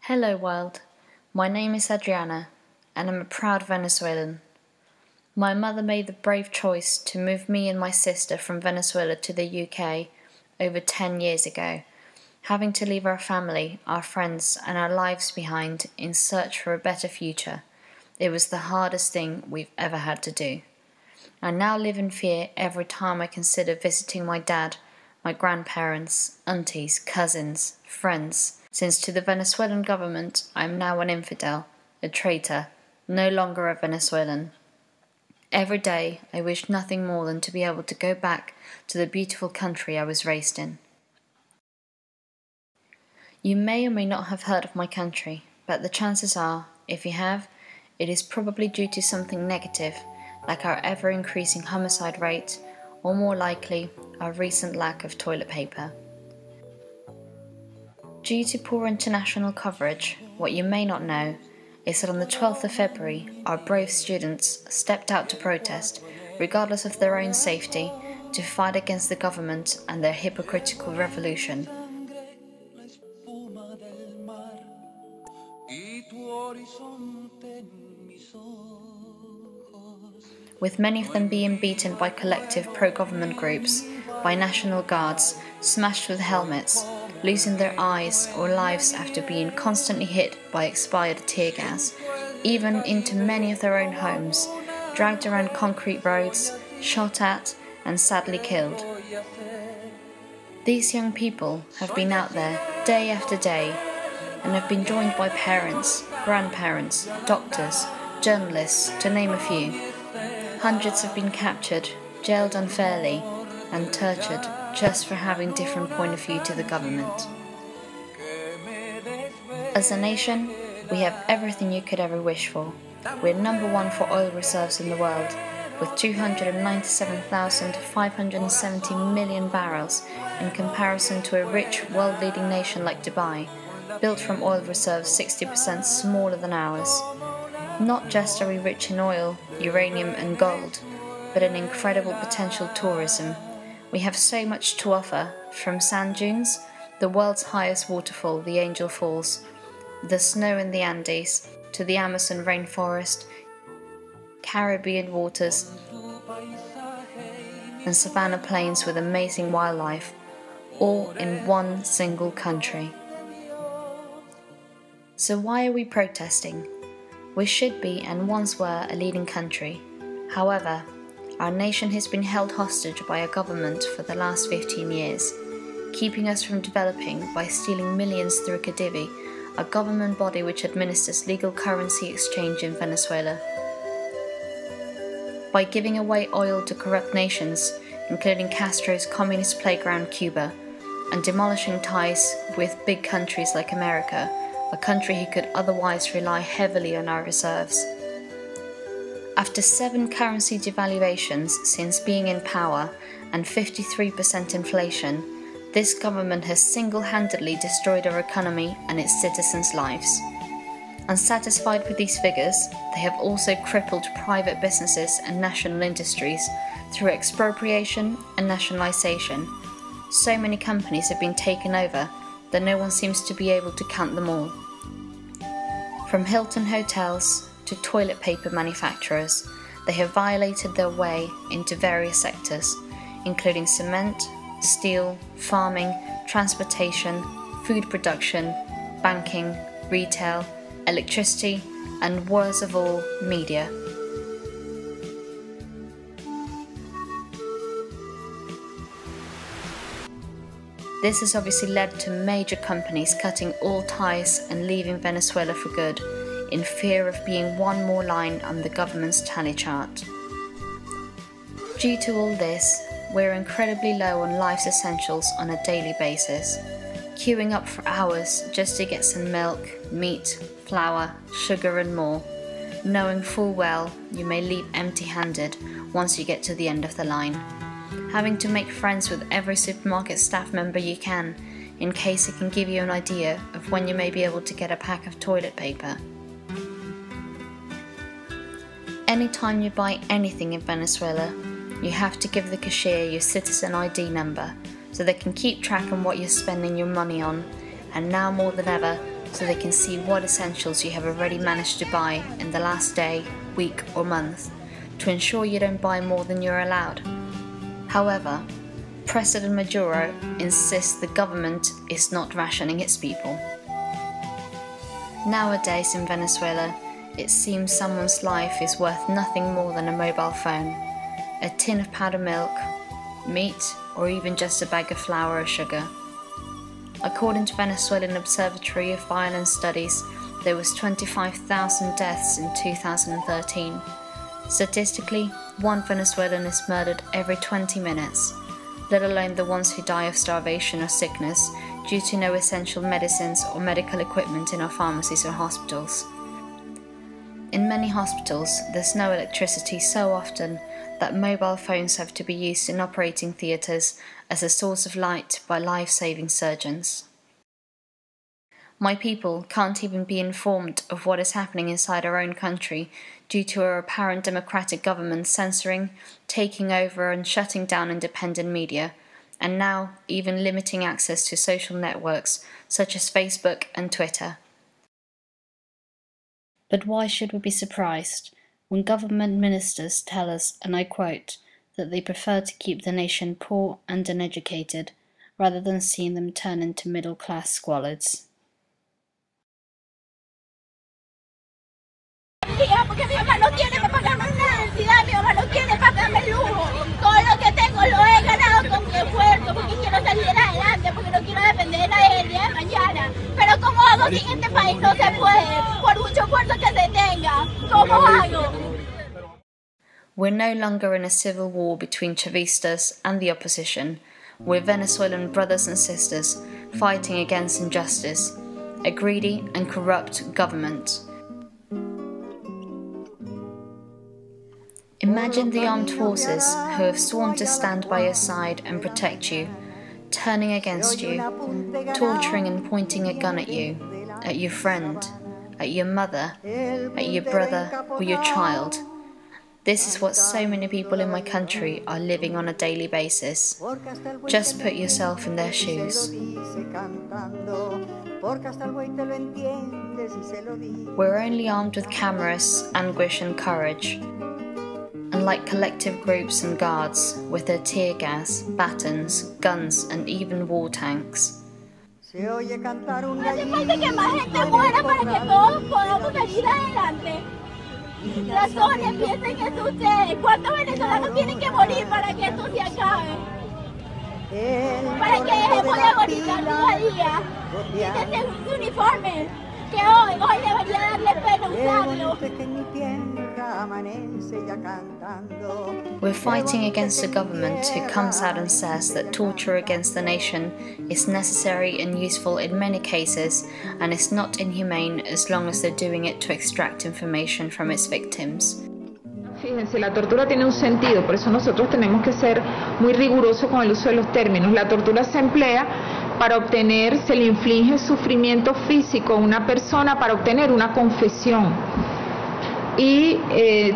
Hello world, my name is Adriana and I'm a proud Venezuelan. My mother made the brave choice to move me and my sister from Venezuela to the UK over 10 years ago, having to leave our family, our friends and our lives behind in search for a better future. It was the hardest thing we've ever had to do. I now live in fear every time I consider visiting my dad, my grandparents, aunties, cousins, friends, since to the Venezuelan government I am now an infidel, a traitor, no longer a Venezuelan. Every day I wish nothing more than to be able to go back to the beautiful country I was raised in. You may or may not have heard of my country, but the chances are, if you have, it is probably due to something negative, like our ever-increasing homicide rate, or more likely, our recent lack of toilet paper. Due to poor international coverage, what you may not know is that on the 12th of February, our brave students stepped out to protest, regardless of their own safety, to fight against the government and their hypocritical revolution. With many of them being beaten by collective pro-government groups, by National Guards, smashed with helmets, losing their eyes or lives after being constantly hit by expired tear gas, even into many of their own homes, dragged around concrete roads, shot at and sadly killed. These young people have been out there day after day and have been joined by parents, grandparents, doctors, journalists, to name a few. Hundreds have been captured, jailed unfairly, and tortured just for having different point of view to the government. As a nation, we have everything you could ever wish for. We're number one for oil reserves in the world, with 297,570 million barrels in comparison to a rich, world-leading nation like Dubai, built from oil reserves 60% smaller than ours. Not just are we rich in oil, uranium and gold, but an incredible potential tourism. We have so much to offer, from sand dunes, the world's highest waterfall, the Angel Falls, the snow in the Andes, to the Amazon rainforest, Caribbean waters, and savanna plains with amazing wildlife, all in one single country. So why are we protesting? We should be and once were a leading country. However, our nation has been held hostage by a government for the last 15 years, keeping us from developing by stealing millions through Khadivi, a government body which administers legal currency exchange in Venezuela. By giving away oil to corrupt nations, including Castro's communist playground Cuba, and demolishing ties with big countries like America, a country who could otherwise rely heavily on our reserves. After 7 currency devaluations since being in power and 53% inflation, this government has single-handedly destroyed our economy and its citizens' lives. Unsatisfied with these figures, they have also crippled private businesses and national industries through expropriation and nationalisation. So many companies have been taken over that no one seems to be able to count them all. From Hilton hotels to toilet paper manufacturers, they have violated their way into various sectors, including cement, steel, farming, transportation, food production, banking, retail, electricity, and worst of all, media. This has obviously led to major companies cutting all ties and leaving Venezuela for good, in fear of being one more line on the government's tally chart. Due to all this, we're incredibly low on life's essentials on a daily basis, queuing up for hours just to get some milk, meat, flour, sugar and more, knowing full well you may leave empty-handed once you get to the end of the line. Having to make friends with every supermarket staff member you can, in case it can give you an idea of when you may be able to get a pack of toilet paper. Anytime you buy anything in Venezuela, you have to give the cashier your citizen ID number so they can keep track on what you're spending your money on, and now more than ever, so they can see what essentials you have already managed to buy in the last day, week or month, to ensure you don't buy more than you're allowed. However, President Maduro insists the government is not rationing its people. Nowadays in Venezuela, it seems someone's life is worth nothing more than a mobile phone, a tin of powdered milk, meat, or even just a bag of flour or sugar. According to Venezuelan Observatory of Violence Studies, there was 25,000 deaths in 2013. Statistically, one Venezuelan is murdered every 20 minutes, let alone the ones who die of starvation or sickness due to no essential medicines or medical equipment in our pharmacies or hospitals. In many hospitals, there's no electricity so often that mobile phones have to be used in operating theatres as a source of light by life-saving surgeons. My people can't even be informed of what is happening inside our own country due to our apparent democratic government censoring, taking over and shutting down independent media, and now even limiting access to social networks such as Facebook and Twitter. But why should we be surprised when government ministers tell us, and I quote, that they prefer to keep the nation poor and uneducated rather than seeing them turn into middle-class squalods? Porque mi mamá no tiene que pagarme una universidad, mi mamá no quiere pagarme el lujo. Todo lo que tengo lo he ganado con mi esfuerzo, porque quiero salir adelante, porque no quiero depender del día de mañana. Pero ¿cómo hago si en este país no se puede? Por mucho esfuerzo que se tenga, ¿cómo hago? We're no longer in a civil war between Chavistas and the opposition. We're Venezuelan brothers and sisters fighting against injustice, a greedy and corrupt government. Imagine the armed forces who have sworn to stand by your side and protect you, turning against you, torturing and pointing a gun at you, at your friend, at your mother, at your brother or your child. This is what so many people in my country are living on a daily basis. Just put yourself in their shoes. We're only armed with cameras, anguish and courage. And like collective groups and guards with their tear gas, batons, guns and even war tanks. Hace falta que más gente muera para que todos podamos salir adelante. Razones, piensen que sucede. ¿Cuántos venezolanos tienen que morir para que esto se acabe? Para que dejemos de agonizar día a día. Quítense su uniforme, que hoy debería darle pena usarlo. We're fighting against a government who comes out and says that torture against the nation is necessary and useful in many cases and is not inhumane as long as they're doing it to extract information from its victims. Fíjense, la tortura tiene un sentido, por eso nosotros tenemos que ser muy rigurosos con el uso de los términos. La tortura se emplea para obtener, se le inflige sufrimiento físico a una persona para obtener una confesión. Y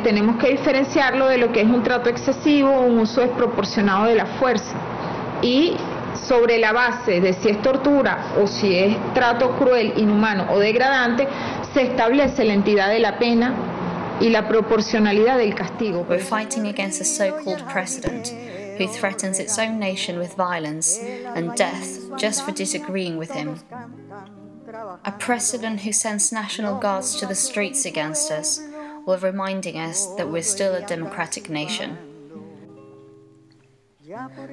tenemos que diferenciarlo de lo que es un trato excesivo o un uso desproporcionado de la fuerza. Y sobre la base de si es tortura o si es trato cruel, inhumano o degradante, se establece la entidad de la pena y la proporcionalidad del castigo. We're fighting against a so-called president who threatens its own nation with violence and death just for disagreeing with him. A president who sends National Guards to the streets against us, while reminding us that we're still a democratic nation.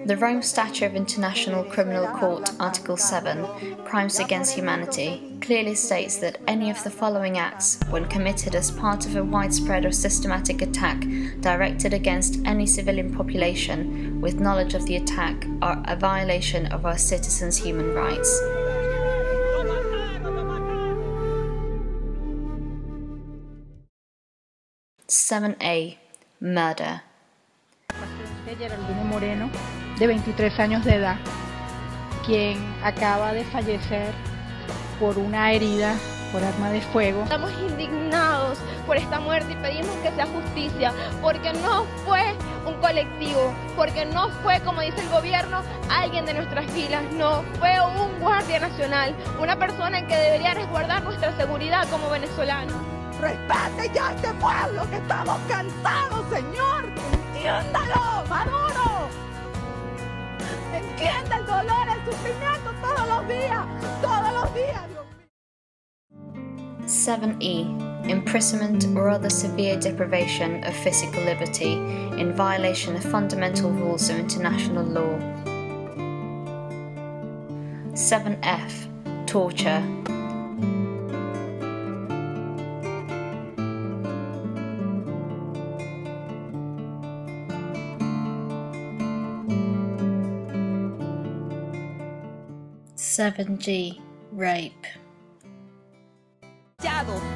The Rome Statute of International Criminal Court, Article 7, Crimes Against Humanity, clearly states that any of the following acts, when committed as part of a widespread or systematic attack directed against any civilian population with knowledge of the attack, are a violation of our citizens' human rights. 7A. Murder. Geraldino Moreno, de 23 años de edad, quien acaba de fallecer por una herida por arma de fuego. Estamos indignados por esta muerte y pedimos que sea justicia, porque no fue un colectivo, porque no fue, como dice el gobierno, alguien de nuestras filas, no, fue un guardia nacional, una persona que debería resguardar nuestra seguridad como venezolanos. ¡Respete ya a este pueblo, que estamos cansados, señor! ¡Entiéndalo, Maduro! ¡Entienda el dolor, el sufrimiento todos los días, Dios mío! 7E. Imprisonment or other severe deprivation of physical liberty in violation of fundamental rules of international law. 7F. Torture. 7G. Rape.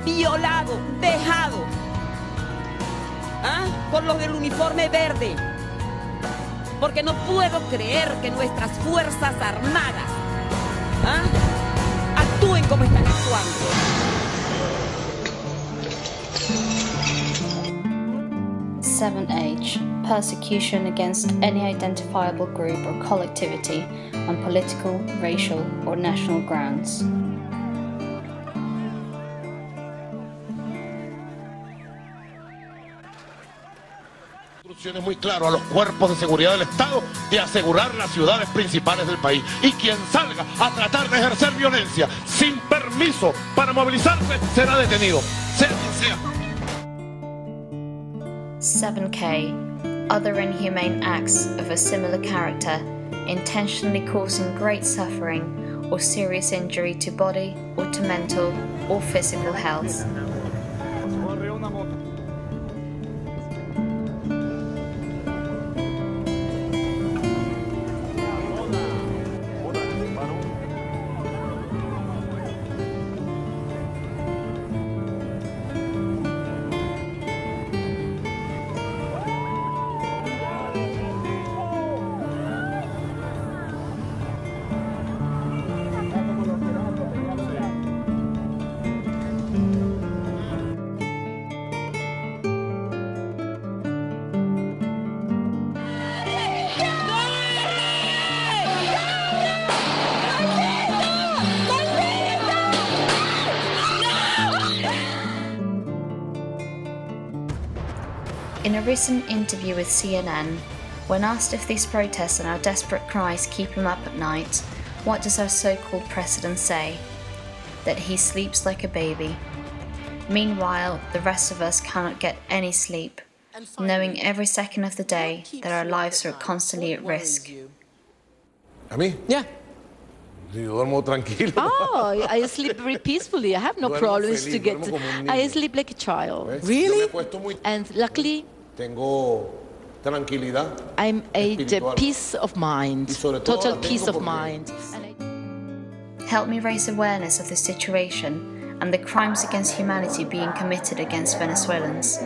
Violado, dejado por los del uniforme verde, porque no puedo creer que nuestras fuerzas armadas actúen como están actuando. 7H. Persecution against any identifiable group or collectivity on political, racial or national grounds. Instrucciones muy claras a los cuerpos de seguridad del Estado de asegurar las ciudades principales del país, y quien salga a tratar de ejercer violencia sin permiso para movilizarse será detenido, sea quien sea. 7K. Other inhumane acts of a similar character, intentionally causing great suffering or serious injury to body or to mental or physical health. 'In a recent interview with CNN, when asked if these protests and our desperate cries keep him up at night, what does our so-called president say? That he sleeps like a baby. Meanwhile, the rest of us cannot get any sleep, knowing every second of the day that our lives are constantly at risk. ¿A mí? Yeah. Yo duermo tranquilo. Oh, I sleep very peacefully. I have no Duermo problems feliz, to get. duermo como un I niño. sleep like a child. ¿Ves? Really? Yo me acuesto muy... And luckily, Tengo tranquilidad. I'm a espiritual. peace of mind, Y sobre todo total la peace tengo of porque- mind. And Help me raise awareness of the situation and the crimes against humanity being committed against Venezuelans.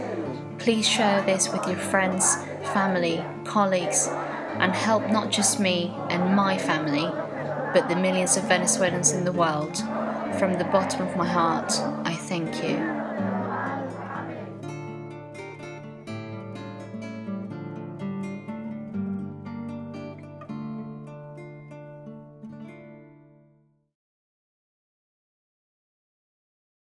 Please share this with your friends, family, colleagues, and help not just me and my family, but the millions of Venezuelans in the world. From the bottom of my heart, I thank you.